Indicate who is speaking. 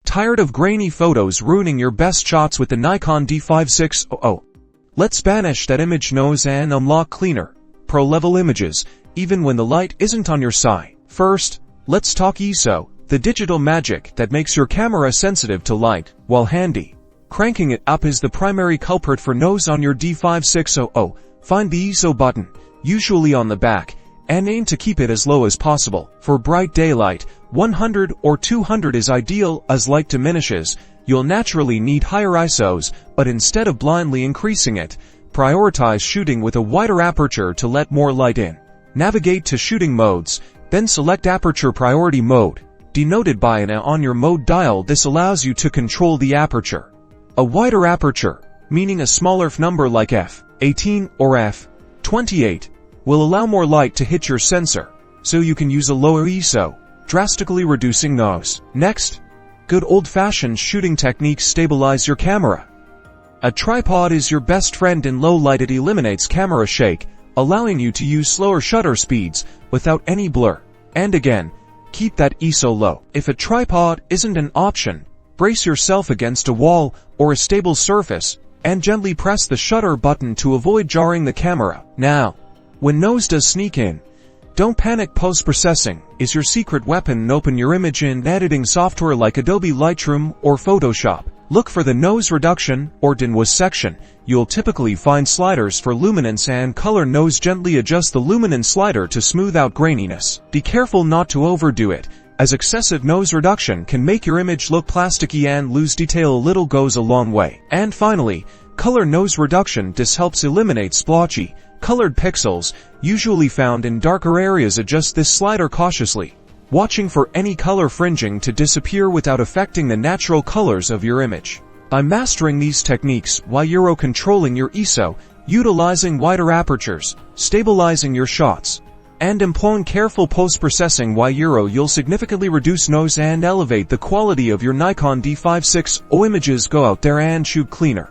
Speaker 1: Tired of grainy photos ruining your best shots with the Nikon D5600? Let's banish that image noise and unlock cleaner, pro-level images, even when the light isn't on your side. First, let's talk ISO, the digital magic that makes your camera sensitive to light, while handy. Cranking it up is the primary culprit for noise on your D5600. Find the ISO button, usually on the back, and aim to keep it as low as possible. For bright daylight, 100 or 200 is ideal. As light diminishes, you'll naturally need higher ISOs, but instead of blindly increasing it, prioritize shooting with a wider aperture to let more light in. Navigate to shooting modes, then select aperture priority mode, denoted by an A on your mode dial. This allows you to control the aperture. A wider aperture, meaning a smaller f number like f18 or f28, will allow more light to hit your sensor, so you can use a lower ISO, drastically reducing noise. Next, good old-fashioned shooting techniques stabilize your camera. A tripod is your best friend in low light. It eliminates camera shake, allowing you to use slower shutter speeds without any blur. And again, keep that ISO low. If a tripod isn't an option, brace yourself against a wall or a stable surface, and gently press the shutter button to avoid jarring the camera. Now, when noise does sneak in, don't panic. Post-processing is your secret weapon. Open your image in editing software like Adobe Lightroom or Photoshop. Look for the noise reduction or DNWS section. You'll typically find sliders for luminance and color. Noise. Gently adjust the luminance slider to smooth out graininess. Be careful not to overdo it, as excessive noise reduction can make your image look plasticky and lose detail. A little goes a long way. And finally, color noise reduction. This helps eliminate splotchy, colored pixels, usually found in darker areas. Adjust this slider cautiously, watching for any color fringing to disappear without affecting the natural colors of your image. By mastering these techniques while you're controlling your ISO, utilizing wider apertures, stabilizing your shots, and employing careful post-processing while you'll significantly reduce noise and elevate the quality of your Nikon D5600 images. Go out there and shoot cleaner.